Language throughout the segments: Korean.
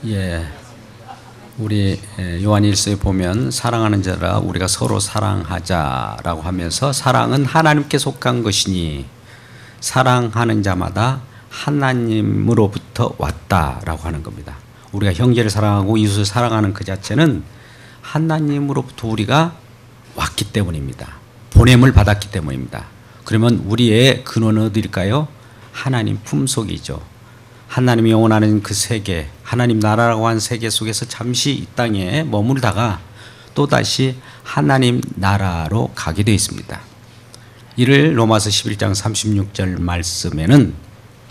예, 우리 요한일서에 보면 사랑하는 자라 우리가 서로 사랑하자라고 하면서 사랑은 하나님께 속한 것이니 사랑하는 자마다 하나님으로부터 왔다라고 하는 겁니다. 우리가 형제를 사랑하고 이웃을 사랑하는 그 자체는 하나님으로부터 우리가 왔기 때문입니다. 보냄을 받았기 때문입니다. 그러면 우리의 근원은 어디일까요? 하나님 품속이죠. 하나님이 영원하는 그 세계, 하나님 나라라고 한 세계 속에서 잠시 이 땅에 머물다가 또다시 하나님 나라로 가게 되어 있습니다. 이를 로마서 11장 36절 말씀에는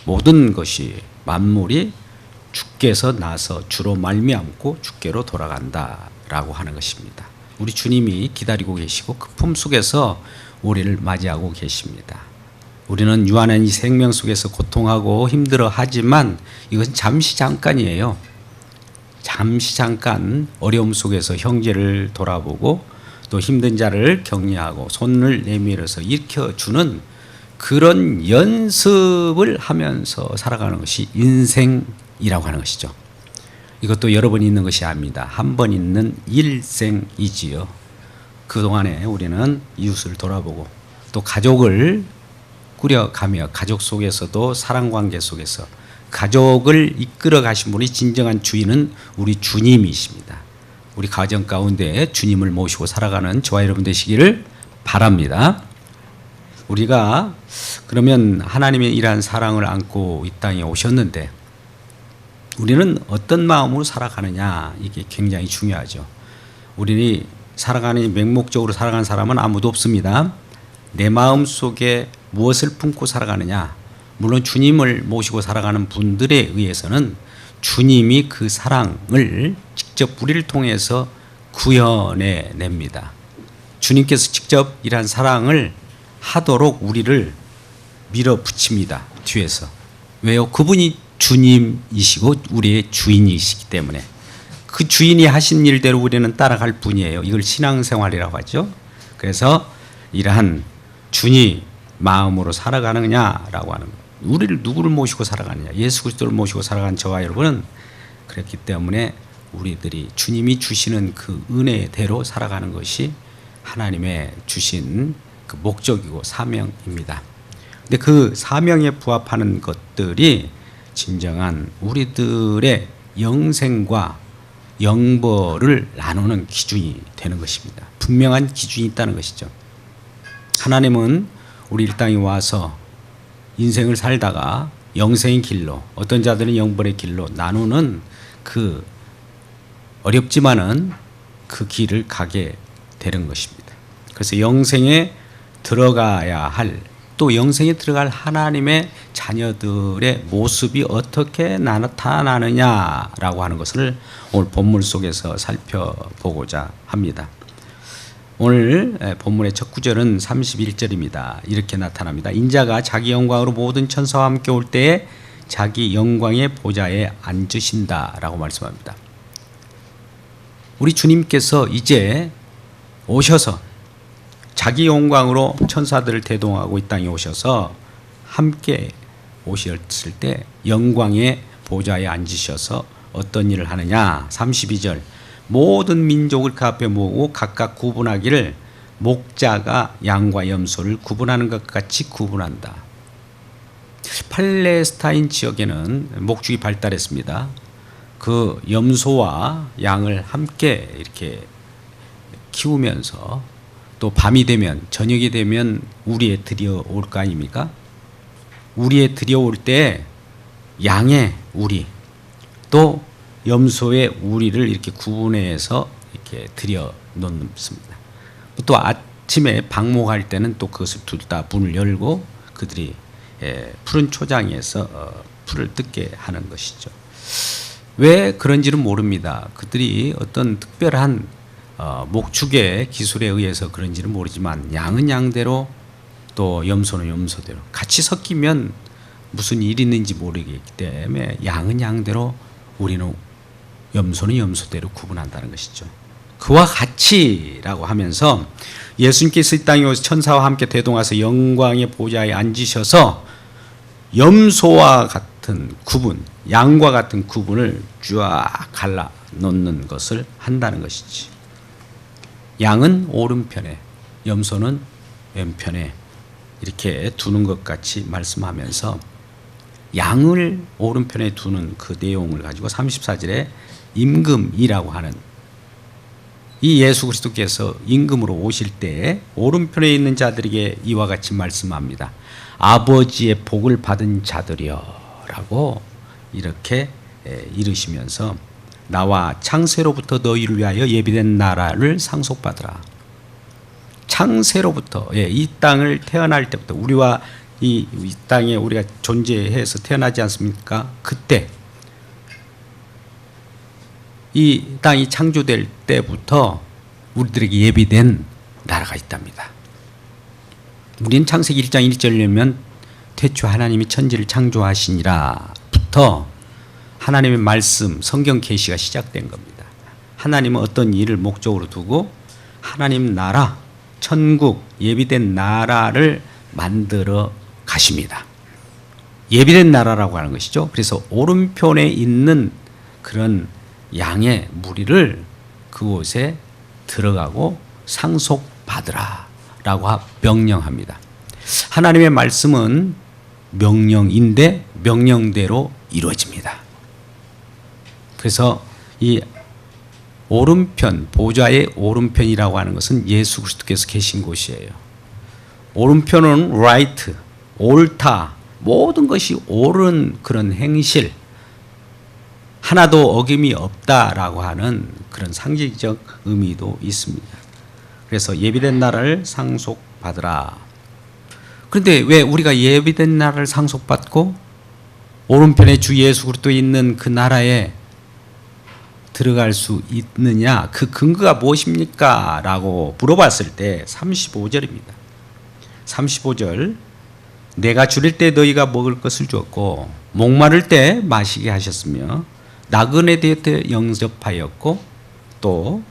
모든 것이 만물이 주께서 나서 주로 말미암고 주께로 돌아간다라고 하는 것입니다. 우리 주님이 기다리고 계시고 그 품속에서 우리를 맞이하고 계십니다. 우리는 유한한 이 생명 속에서 고통하고 힘들어 하지만 이것은 잠시 잠깐이에요. 잠시 잠깐 어려움 속에서 형제를 돌아보고 또 힘든 자를 격려하고 손을 내밀어서 일으켜주는 그런 연습을 하면서 살아가는 것이 인생이라고 하는 것이죠. 이것도 여러 번 있는 것이 아닙니다. 한 번 있는 일생이지요. 그동안에 우리는 이웃을 돌아보고 또 가족을 꾸려가며 가족 속에서도 사랑관계 속에서 가족을 이끌어 가신 분이 진정한 주인은 우리 주님이십니다. 우리 가정 가운데 주님을 모시고 살아가는 저와 여러분 되시기를 바랍니다. 우리가 그러면 하나님의 이러한 사랑을 안고 이 땅에 오셨는데 우리는 어떤 마음으로 살아가느냐, 이게 굉장히 중요하죠. 우리 살아가는 맹목적으로 살아가는 사람은 아무도 없습니다. 내 마음 속에 무엇을 품고 살아가느냐. 물론 주님을 모시고 살아가는 분들에 의해서는 주님이 그 사랑을 직접 우리를 통해서 구현해 냅니다. 주님께서 직접 이러한 사랑을 하도록 우리를 밀어붙입니다. 뒤에서. 왜요? 그분이 주님이시고 우리의 주인이시기 때문에 그 주인이 하신 일대로 우리는 따라갈 뿐이에요. 이걸 신앙생활이라고 하죠. 그래서 이러한 주님 마음으로 살아가느냐라고 하는 거예요. 우리를 누구를 모시고 살아가느냐, 예수 그리스도를 모시고 살아가는 저와 여러분은 그렇기 때문에 우리들이 주님이 주시는 그 은혜대로 살아가는 것이 하나님의 주신 그 목적이고 사명입니다. 근데 그 사명에 부합하는 것들이 진정한 우리들의 영생과 영벌을 나누는 기준이 되는 것입니다. 분명한 기준이 있다는 것이죠. 하나님은 우리 이 땅에 와서 인생을 살다가 영생의 길로, 어떤 자들은 영벌의 길로 나누는 그 어렵지만은 그 길을 가게 되는 것입니다. 그래서 영생에 들어가야 할, 또 영생에 들어갈 하나님의 자녀들의 모습이 어떻게 나타나느냐라고 하는 것을 오늘 본문 속에서 살펴보고자 합니다. 오늘 본문의 첫 구절은 31절입니다. 이렇게 나타납니다. 인자가 자기 영광으로 모든 천사와 함께 올 때에 자기 영광의 보좌에 앉으신다라고 말씀합니다. 우리 주님께서 이제 오셔서 자기 영광으로 천사들을 대동하고 이 땅에 오셔서 함께 오셨을 때 영광의 보좌에 앉으셔서 어떤 일을 하느냐. 32절 모든 민족을 그 앞에 모으고 각각 구분하기를 목자가 양과 염소를 구분하는 것 같이 구분한다. 팔레스타인 지역에는 목축이 발달했습니다. 그 염소와 양을 함께 이렇게 키우면서 또 밤이 되면, 저녁이 되면 우리에 들여올 거 아닙니까? 우리에 들여올 때 양의 우리 또 염소의 우리를 이렇게 구분해서 이렇게 들여 놓습니다. 또 아침에 방목할 때는 또 그것을 둘 다 문을 열고 그들이 푸른 초장에서 풀을 뜯게 하는 것이죠. 왜 그런지는 모릅니다. 그들이 어떤 특별한 목축의 기술에 의해서 그런지는 모르지만 양은 양대로 또 염소는 염소대로 같이 섞이면 무슨 일이 있는지 모르기 때문에 양은 양대로 우리는 염소는 염소대로 구분한다는 것이죠. 그와 같이라고 하면서 예수님께서 이 땅에 오셔서 천사와 함께 대동하서 영광의 보좌에 앉으셔서 염소와 같은 같은 구분, 양과 같은 구분을 쫙 갈라 놓는 것을 한다는 것이지. 양은 오른편에, 염소는 왼편에 이렇게 두는 것 같이 말씀하면서 양을 오른편에 두는 그 내용을 가지고 34절에 임금이라고 하는, 이 예수 그리스도께서 임금으로 오실 때 오른편에 있는 자들에게 이와 같이 말씀합니다. 아버지의 복을 받은 자들이여 라고 이렇게 이르시면서 나와 창세로부터 너희를 위하여 예비된 나라를 상속받으라. 창세로부터, 이 땅을 태어날 때부터, 우리와 이 땅에 우리가 존재해서 태어나지 않습니까? 그때 이 땅이 창조될 때부터 우리들에게 예비된 나라가 있답니다. 우리는 창세기 1장 1절이면 태초 하나님이 천지를 창조하시니라부터 하나님의 말씀, 성경 계시가 시작된 겁니다. 하나님은 어떤 일을 목적으로 두고 하나님 나라, 천국, 예비된 나라를 만들어 가십니다. 예비된 나라라고 하는 것이죠. 그래서 오른편에 있는 그런 양의 무리를 그곳에 들어가고 상속받으라 라고 명령합니다. 하나님의 말씀은 명령인데 명령대로 이루어집니다. 그래서 이 오른편, 보좌의 오른편이라고 하는 것은 예수 그리스도께서 계신 곳이에요. 오른편은 right, 옳다, 모든 것이 옳은 그런 행실, 하나도 어김이 없다라고 하는 그런 상징적 의미도 있습니다. 그래서 예비된 나라를 상속받으라. 그런데 왜 우리가 예비된 나라를 상속받고 오른편에 주 예수 그리스도 있는 그 나라에 들어갈 수 있느냐, 그 근거가 무엇입니까? 라고 물어봤을 때 35절입니다. 35절, 내가 줄일 때 너희가 먹을 것을 주었고 목마를 때 마시게 하셨으며 나그네 될 때 영접하였고 또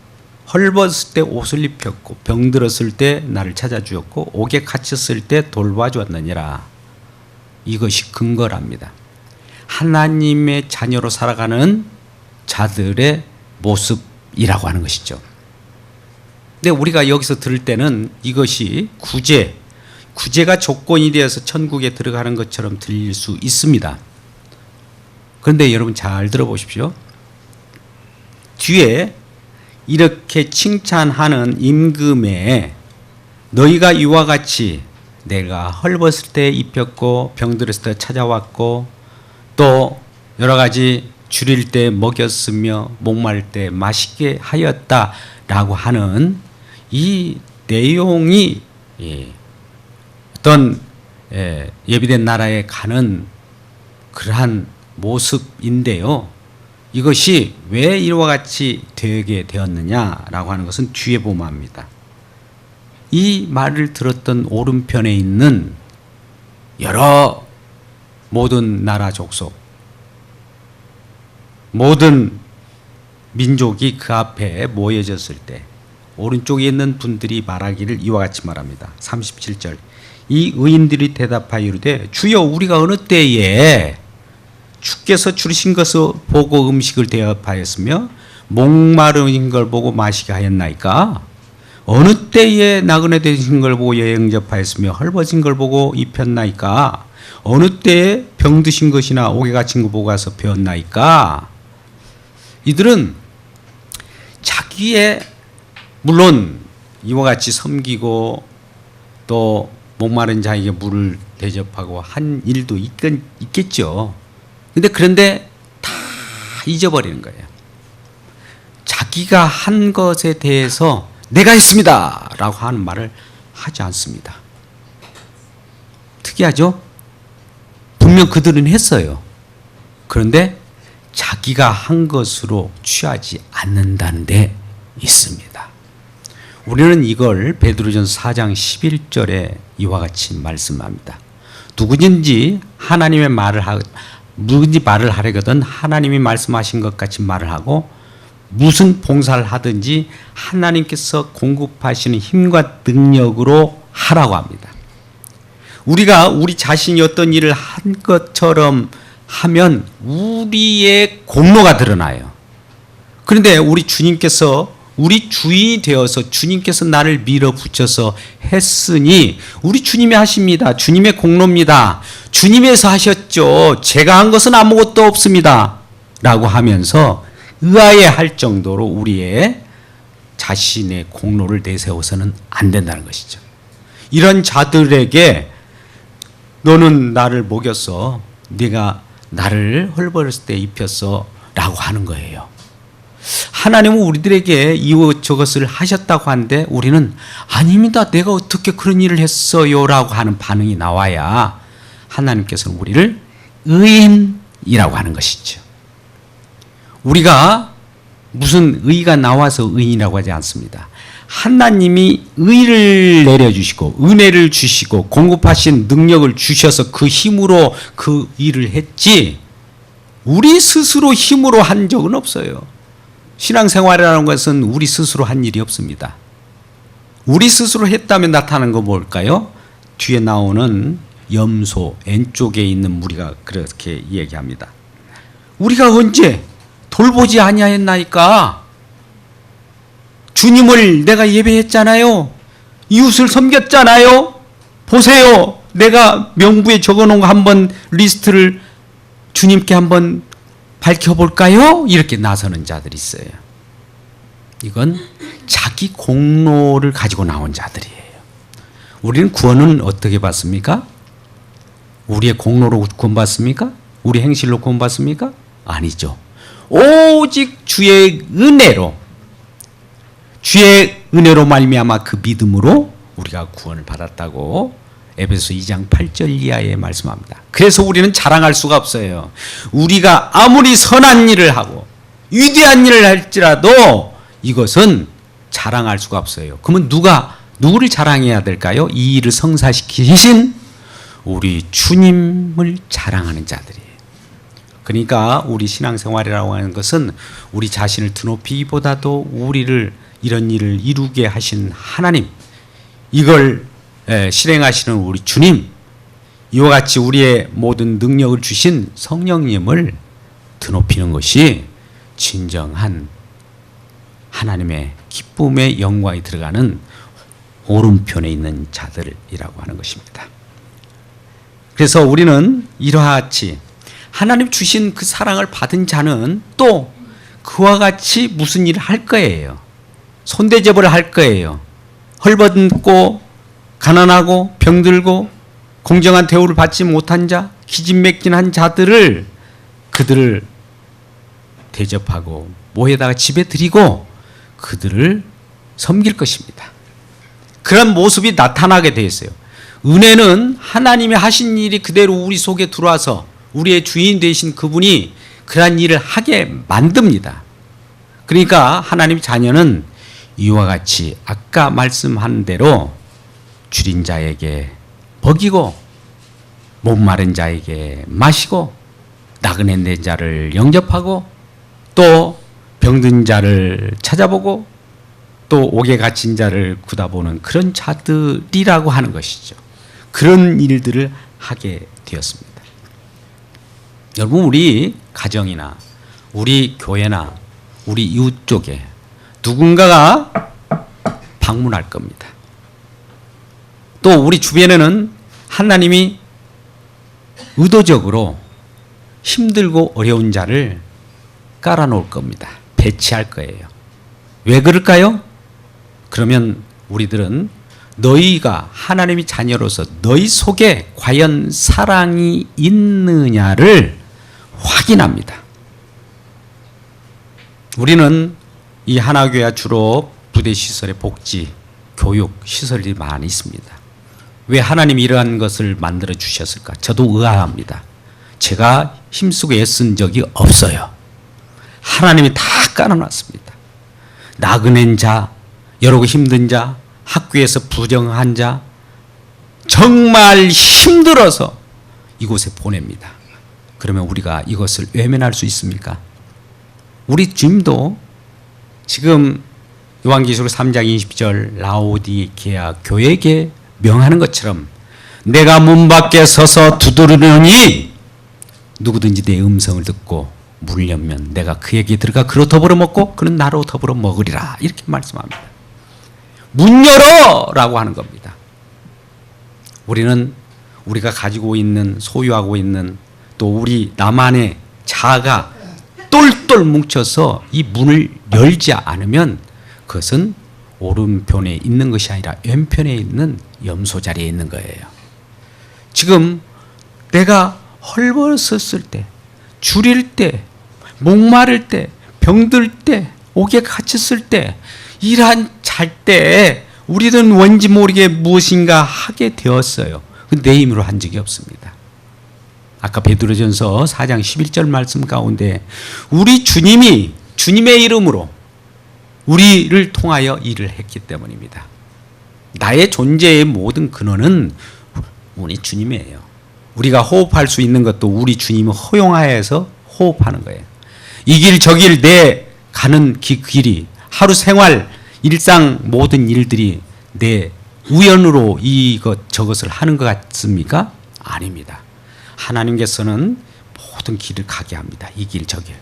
헐벗을 때 옷을 입혔고 병들었을 때 나를 찾아주었고 옥에 갇혔을 때 돌봐주었느니라. 이것이 근거랍니다. 하나님의 자녀로 살아가는 자들의 모습이라고 하는 것이죠. 근데 우리가 여기서 들을 때는 이것이 구제가 조건이 되어서 천국에 들어가는 것처럼 들릴 수 있습니다. 그런데 여러분 잘 들어보십시오. 뒤에 이렇게 칭찬하는 임금에 너희가 이와 같이 내가 헐벗을 때 입혔고 병들었을 때 찾아왔고 또 여러 가지 줄일 때 먹였으며 목마를 때 마시게 하였다라고 하는 이 내용이 어떤 예비된 나라에 가는 그러한 모습인데요. 이것이 왜 이와 같이 되게 되었느냐라고 하는 것은 뒤에 보면 합니다. 이 말을 들었던 오른편에 있는 여러 모든 나라 족속, 모든 민족이 그 앞에 모여졌을 때 오른쪽에 있는 분들이 말하기를 이와 같이 말합니다. 37절, 이 의인들이 대답하여 이르되 주여 우리가 어느 때에 주께서 주신 것을 보고 음식을 대접하였으며 목마른 걸 보고 마시게 하였나이까? 어느 때에 나그네 되신 걸 보고 영접하였으며 헐벗은 걸 보고 입혔나이까? 어느 때에 병드신 것이나 옥에 갇힌 것 보고 가서 배웠나이까? 이들은 자기의, 물론 이와 같이 섬기고 또 목마른 자에게 물을 대접하고 한 일도 있겠죠. 그런데 다 잊어버리는 거예요. 자기가 한 것에 대해서 내가 했습니다 라고 하는 말을 하지 않습니다. 특이하죠? 분명 그들은 했어요. 그런데 자기가 한 것으로 취하지 않는다는 데 있습니다. 우리는 이걸 베드로전서 4장 11절에 이와 같이 말씀합니다. 누구든지 하나님의 누구든지 말을 하려거든 하나님이 말씀하신 것 같이 말을 하고 무슨 봉사를 하든지 하나님께서 공급하시는 힘과 능력으로 하라고 합니다. 우리가 우리 자신이 어떤 일을 한 것처럼 하면 우리의 공로가 드러나요. 그런데 우리 주님께서 우리 주인이 되어서 주님께서 나를 밀어붙여서 했으니 우리 주님이 하십니다. 주님의 공로입니다. 주님에서 하셨죠. 제가 한 것은 아무것도 없습니다. 라고 하면서 의아해할 정도로 우리의 자신의 공로를 내세워서는 안 된다는 것이죠. 이런 자들에게 너는 나를 먹였어. 네가 나를 헐벗을 때 입혔어. 라고 하는 거예요. 하나님은 우리들에게 이것저것을 하셨다고 하는데 우리는 아닙니다. 내가 어떻게 그런 일을 했어요. 라고 하는 반응이 나와야 하나님께서는 우리를 의인이라고 하는 것이죠. 우리가 무슨 의가 나와서 의인이라고 하지 않습니다. 하나님이 의를 내려주시고 은혜를 주시고 공급하신 능력을 주셔서 그 힘으로 그 일을 했지 우리 스스로 힘으로 한 적은 없어요. 신앙생활이라는 것은 우리 스스로 한 일이 없습니다. 우리 스스로 했다면 나타나는 거 뭘까요? 뒤에 나오는 염소 왼쪽에 있는 무리가 그렇게 얘기합니다. 우리가 언제 돌보지 아니하였나이까? 주님을 내가 예배했잖아요. 이웃을 섬겼잖아요. 보세요. 내가 명부에 적어놓은 거 한번 리스트를 주님께 한번 밝혀볼까요? 이렇게 나서는 자들이 있어요. 이건 자기 공로를 가지고 나온 자들이에요. 우리는 구원은 어떻게 받습니까? 우리의 공로로 구원받습니까? 우리 행실로 구원받습니까? 아니죠. 오직 주의 은혜로 말미암아 그 믿음으로 우리가 구원을 받았다고 에베소 2장 8절 이하에 말씀합니다. 그래서 우리는 자랑할 수가 없어요. 우리가 아무리 선한 일을 하고 위대한 일을 할지라도 이것은 자랑할 수가 없어요. 그러면 누구를 자랑해야 될까요? 이 일을 성사시키신 우리 주님을 자랑하는 자들이에요. 그러니까 우리 신앙생활이라고 하는 것은 우리 자신을 드높이기보다도 우리를 이런 일을 이루게 하신 하나님, 이걸 실행하시는 우리 주님, 이와 같이 우리의 모든 능력을 주신 성령님을 드높이는 것이 진정한 하나님의 기쁨의 영광이 들어가는 오른편에 있는 자들이라고 하는 것입니다. 그래서 우리는 이러하지 하나님 주신 그 사랑을 받은 자는 또 그와 같이 무슨 일을 할 거예요. 손대접을 할 거예요. 헐벗고 가난하고 병들고 공정한 대우를 받지 못한 자, 기진맥진한 자들을 그들을 대접하고 모에다가 집에 들이고 그들을 섬길 것입니다. 그런 모습이 나타나게 되어 있어요. 은혜는 하나님이 하신 일이 그대로 우리 속에 들어와서 우리의 주인 되신 그분이 그러한 일을 하게 만듭니다. 그러니까 하나님 자녀는 이와 같이 아까 말씀한 대로 줄인 자에게 먹이고 목마른 자에게 마시고 나그네된 자를 영접하고 또 병든 자를 찾아보고 또 옥에 갇힌 자를 굳어보는 그런 자들이라고 하는 것이죠. 그런 일들을 하게 되었습니다. 여러분, 우리 가정이나 우리 교회나 우리 이웃 쪽에 누군가가 방문할 겁니다. 또 우리 주변에는 하나님이 의도적으로 힘들고 어려운 자를 깔아놓을 겁니다. 배치할 거예요. 왜 그럴까요? 그러면 우리들은 너희가 하나님의 자녀로서 너희 속에 과연 사랑이 있느냐를 확인합니다. 우리는 이 하나교회가 주로 부대시설의 복지, 교육, 시설이 많이 있습니다. 왜 하나님이 이러한 것을 만들어 주셨을까? 저도 의아합니다. 제가 힘쓰고 애쓴 적이 없어요. 하나님이 다 깔아놨습니다. 나그넨 자, 여러 힘든 자, 학교에서 부정한 자, 정말 힘들어서 이곳에 보냅니다. 그러면 우리가 이것을 외면할 수 있습니까? 우리 주님도 지금 요한계시록 3장 20절 라오디게아 교회에게 명하는 것처럼 내가 문 밖에 서서 두드리노니 누구든지 내 음성을 듣고 물려면 내가 그에게 들어가 그로 더불어 먹고 그는 나로 더불어 먹으리라. 이렇게 말씀합니다. 문 열어라고 하는 겁니다. 우리는 우리가 가지고 있는 소유하고 있는 또 우리 나만의 자아가 똘똘 뭉쳐서 이 문을 열지 않으면 그것은 오른편에 있는 것이 아니라 왼편에 있는 염소 자리에 있는 거예요. 지금 내가 헐벗었을 때, 줄일 때, 목마를 때, 병들 때, 옥에 갇혔을 때, 일한 잘 때 우리는 왠지 모르게 무엇인가 하게 되었어요. 내 힘으로 한 적이 없습니다. 아까 베드로전서 4장 11절 말씀 가운데 우리 주님이 주님의 이름으로 우리를 통하여 일을 했기 때문입니다. 나의 존재의 모든 근원은 우리 주님이에요. 우리가 호흡할 수 있는 것도 우리 주님이 허용하여서 호흡하는 거예요. 이 길 저 길 내 가는 길이 하루 생활 일상 모든 일들이 내 우연으로 이것 저것을 하는 것 같습니까? 아닙니다. 하나님께서는 모든 길을 가게 합니다. 이 길 저 길.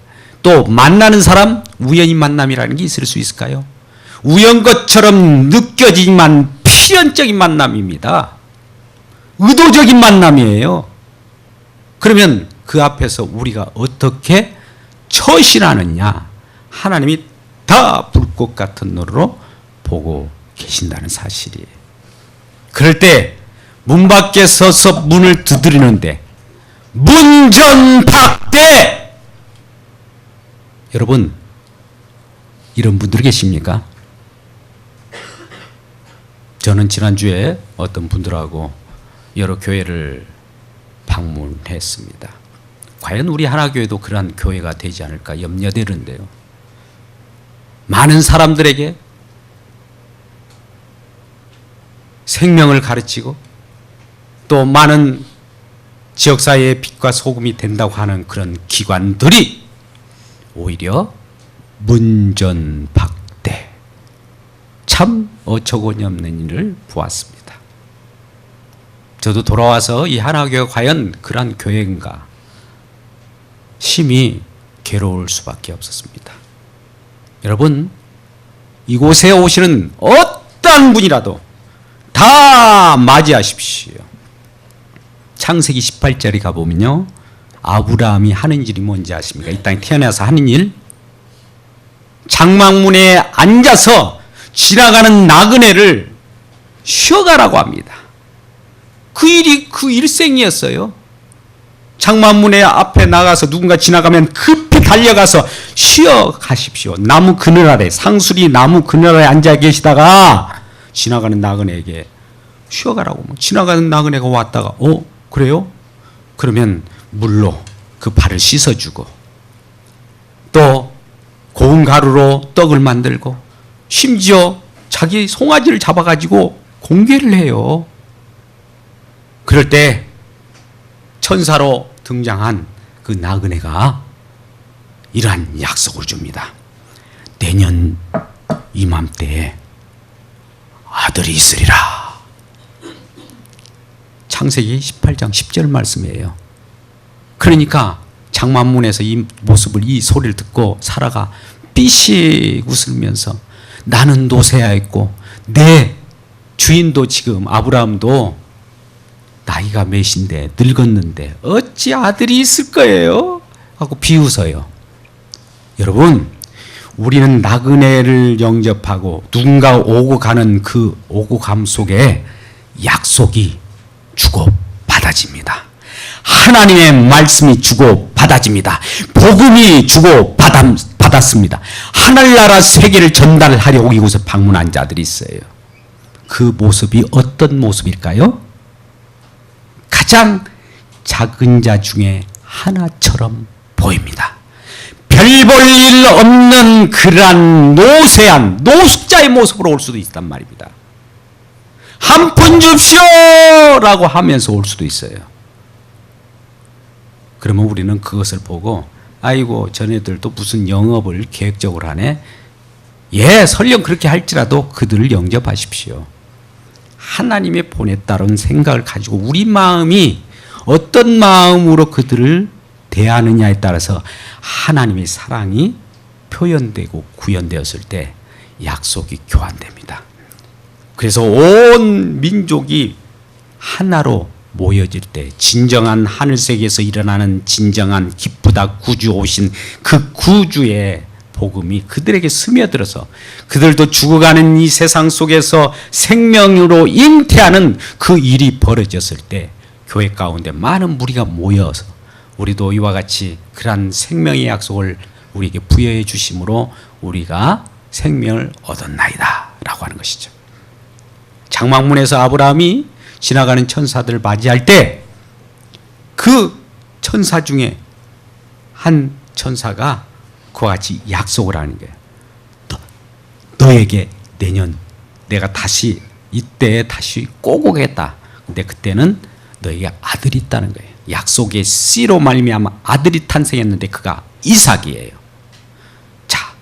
또 만나는 사람 우연히 만남이라는 게 있을 수 있을까요? 우연 것처럼 느껴지지만 필연적인 만남입니다. 의도적인 만남이에요. 그러면 그 앞에서 우리가 어떻게 처신하느냐? 하나님이 다 불꽃 같은 눈으로 보고 계신다는 사실이에요. 그럴 때 문 밖에 서서 문을 두드리는데 문전박대! 여러분 이런 분들 계십니까? 저는 지난주에 어떤 분들하고 여러 교회를 방문했습니다. 과연 우리 하나교회도 그러한 교회가 되지 않을까 염려되는데요. 많은 사람들에게 생명을 가르치고 또 많은 지역사회의 빛과 소금이 된다고 하는 그런 기관들이 오히려 문전박대, 참 어처구니 없는 일을 보았습니다. 저도 돌아와서 이 하나교회가 과연 그러한 교회인가 심히 괴로울 수밖에 없었습니다. 여러분 이곳에 오시는 어떤 분이라도 다 맞이하십시오. 창세기 18절에 가보면요 아브라함이 하는 일이 뭔지 아십니까? 이 땅에 태어나서 하는 일, 장막문에 앉아서 지나가는 나그네를 쉬어가라고 합니다. 그 일이 그 일생이었어요. 장막문에 앞에 나가서 누군가 지나가면 급히 달려가서 쉬어가십시오. 나무 그늘 아래, 상수리 나무 그늘 아래 앉아 계시다가 지나가는 나그네에게 쉬어가라고. 지나가는 나그네가 왔다가 그래요? 그러면 물로 그 발을 씻어주고 또 고운 가루로 떡을 만들고 심지어 자기 송아지를 잡아가지고 공개를 해요. 그럴 때 천사로 등장한 그 나그네가 이러한 약속을 줍니다. 내년 이맘때에 아들이 있으리라. 창세기 18장 10절 말씀이에요. 그러니까 장막문에서 이 모습을, 이 소리를 듣고 사라가 삐씩 웃으면서 나는 노쇠하였고 내 주인도 지금 아브라함도 나이가 몇인데 늙었는데 어찌 아들이 있을 거예요? 하고 비웃어요. 여러분 우리는 나그네를 영접하고 누군가 오고 가는 그 오고 감 속에 약속이 주고받아집니다. 하나님의 말씀이 주고받아집니다. 복음이 주고받았습니다. 하늘나라 세계를 전달하려고 이곳에 방문한 자들이 있어요. 그 모습이 어떤 모습일까요? 가장 작은 자 중에 하나처럼 보입니다. 별 볼 일 없는 그러한 노쇠한 노숙자의 모습으로 올 수도 있단 말입니다. 한 푼 줍시오라고 하면서 올 수도 있어요. 그러면 우리는 그것을 보고 아이고 전애들도 무슨 영업을 계획적으로 하네. 예, 설령 그렇게 할지라도 그들을 영접하십시오. 하나님의 보냈다는 생각을 가지고 우리 마음이 어떤 마음으로 그들을 대하느냐에 따라서 하나님의 사랑이 표현되고 구현되었을 때 약속이 교환됩니다. 그래서 온 민족이 하나로 모여질 때 진정한 하늘세계에서 일어나는 진정한 기쁘다 구주 오신 그 구주의 복음이 그들에게 스며들어서 그들도 죽어가는 이 세상 속에서 생명으로 잉태하는 그 일이 벌어졌을 때 교회 가운데 많은 무리가 모여서 우리도 이와 같이 그러한 생명의 약속을 우리에게 부여해 주심으로 우리가 생명을 얻었나이다 라고 하는 것이죠. 장막문에서 아브라함이 지나가는 천사들을 맞이할 때 그 천사 중에 한 천사가 그와 같이 약속을 하는 거예요. 너에게 내년 내가 다시 이때 다시 꼭 오겠다. 근데 그때는 너에게 아들이 있다는 거예요. 약속의 씨로 말미암아 아들이 탄생했는데 그가 이삭이에요. 자,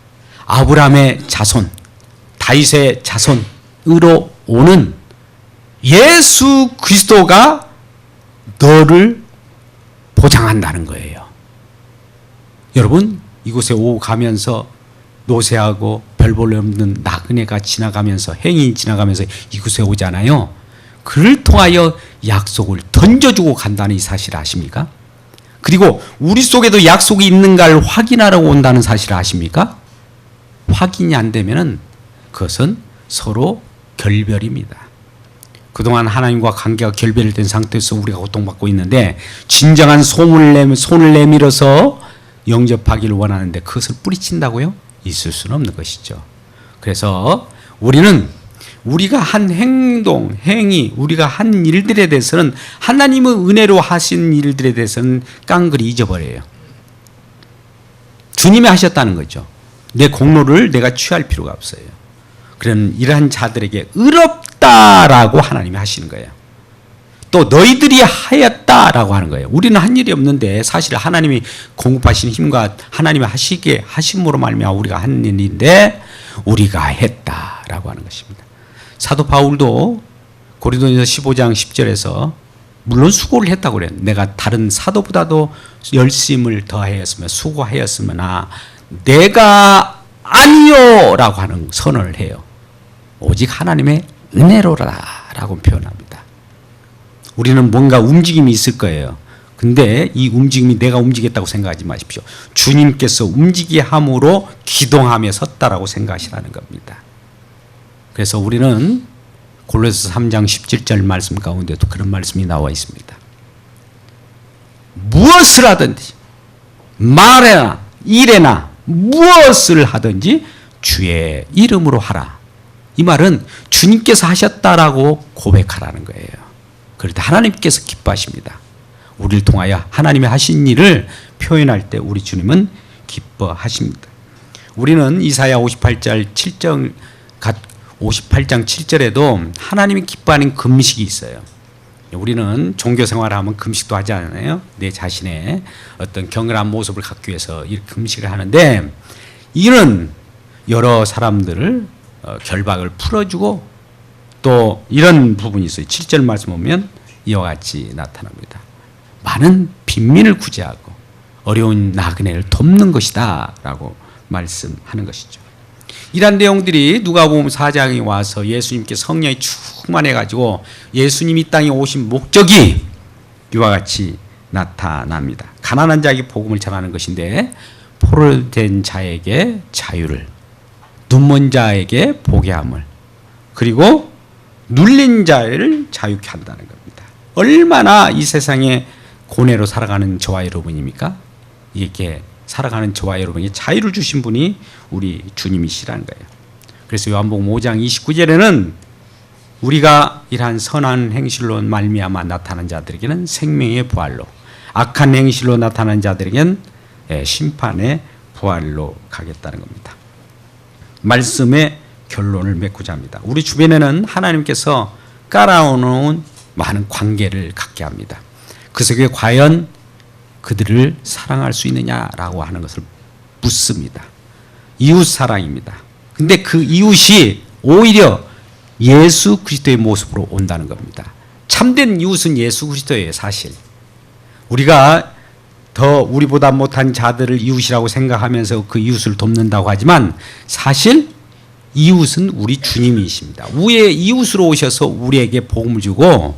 아브라함의 자손, 다윗의 자손으로 오는 예수 그리스도가 너를 보장한다는 거예요. 여러분, 이곳에 오고 가면서 노새하고 별 볼 일 없는 나그네가 지나가면서 행인이 지나가면서 이곳에 오잖아요. 그를 통하여 약속을 던져주고 간다는 이 사실을 아십니까? 그리고 우리 속에도 약속이 있는가를 확인하러 온다는 사실을 아십니까? 확인이 안 되면은 그것은 서로 결별입니다. 그동안 하나님과 관계가 결별된 상태에서 우리가 고통받고 있는데 진정한 손을 내밀어서 영접하기를 원하는데 그것을 뿌리친다고요? 있을 수는 없는 것이죠. 그래서 우리는 우리가 한 행동, 행위, 우리가 한 일들에 대해서는 하나님의 은혜로 하신 일들에 대해서는 깡그리 잊어버려요. 주님이 하셨다는 거죠. 내 공로를 내가 취할 필요가 없어요. 그런 이러한 자들에게 의롭다라고 하나님이 하시는 거예요. 또 너희들이 하였다라고 하는 거예요. 우리는 한 일이 없는데 사실 하나님이 공급하신 힘과 하나님이 하시게 하심으로 말미암아 우리가 한 일인데 우리가 했다라고 하는 것입니다. 사도 바울도 고린도전서 15장 10절에서 물론 수고를 했다고 그래요. 내가 다른 사도보다도 열심을 더하였으며 수고하였으나 내가 아니요라고 하는 선언을 해요. 오직 하나님의 은혜로라라고 표현합니다. 우리는 뭔가 움직임이 있을 거예요. 근데 이 움직임이 내가 움직였다고 생각하지 마십시오. 주님께서 움직이게 함으로 기동하며 섰다라고 생각하시라는 겁니다. 그래서 우리는 골로새서 3장 17절 말씀 가운데도 그런 말씀이 나와 있습니다. 무엇을 하든지 말에나 일에나 무엇을 하든지 주의 이름으로 하라. 이 말은 주님께서 하셨다라고 고백하라는 거예요. 그럴 때 하나님께서 기뻐하십니다. 우리를 통하여 하나님이 하신 일을 표현할 때 우리 주님은 기뻐하십니다. 우리는 이사야 58장 7절에도 하나님이 기뻐하는 금식이 있어요. 우리는 종교생활을 하면 금식도 하지 않아요? 내 자신의 어떤 경건한 모습을 갖기 위해서 이 금식을 하는데 이는 여러 사람들을 결박을 풀어주고 또 이런 부분이 있어요. 7절 말씀 보면 이와 같이 나타납니다. 많은 빈민을 구제하고 어려운 나그네를 돕는 것이다 라고 말씀하는 것이죠. 이런 내용들이 누가복음 4장에 와서 예수님께 성령이 충만해가지고 예수님이 이 땅에 오신 목적이 이와 같이 나타납니다. 가난한 자에게 복음을 전하는 것인데 포로된 자에게 자유를, 눈먼 자에게 보게 함을, 그리고 눌린 자를 자유케 한다는 겁니다. 얼마나 이 세상에 고뇌로 살아가는 저와 여러분입니까? 이렇게 살아가는 저와 여러분에게 자유를 주신 분이 우리 주님이시라는 거예요. 그래서 요한복음 5장 29절에는 우리가 이러한 선한 행실로 말미암아 나타난 자들에게는 생명의 부활로, 악한 행실로 나타난 자들에게는 심판의 부활로 가겠다는 겁니다. 말씀의 결론을 맺고자 합니다. 우리 주변에는 하나님께서 깔아놓은 많은 관계를 갖게 합니다. 그 속에 과연 그들을 사랑할 수 있느냐라고 하는 것을 묻습니다. 이웃 사랑입니다. 근데 그 이웃이 오히려 예수 그리스도의 모습으로 온다는 겁니다. 참된 이웃은 예수 그리스도예요, 사실. 우리가 더 우리보다 못한 자들을 이웃이라고 생각하면서 그 이웃을 돕는다고 하지만 사실 이웃은 우리 주님이십니다. 우리의 이웃으로 오셔서 우리에게 복음을 주고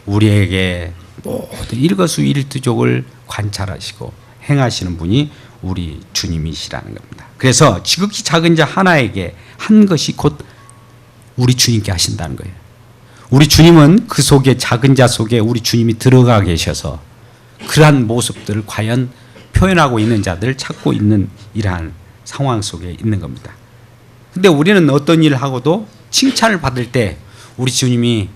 우리에게 모든 일거수일투족을 관찰하시고 행하시는 분이 우리 주님이시라는 겁니다. 그래서 지극히 작은 자 하나에게 한 것이 곧 우리 주님께 하신다는 거예요. 우리 주님은 그 속에 작은 자 속에 우리 주님이 들어가 계셔서 그러한 모습들을 과연 표현하고 있는 자들을 찾고 있는 이러한 상황 속에 있는 겁니다. 근데 우리는 어떤 일을 하고도 칭찬을 받을 때 우리 주님이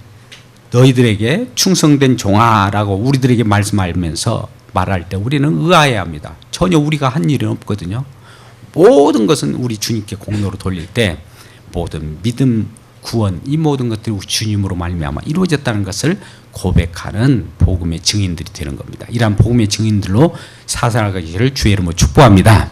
너희들에게 충성된 종아라고 우리들에게 말씀하면서 말할 때 우리는 의아해야 합니다. 전혀 우리가 한 일은 없거든요. 모든 것은 우리 주님께 공로로 돌릴 때 모든 믿음, 구원 이 모든 것들이 우리 주님으로 말미암아 이루어졌다는 것을 고백하는 복음의 증인들이 되는 겁니다. 이러한 복음의 증인들로 살아가기를 주의 이름으로 축복합니다.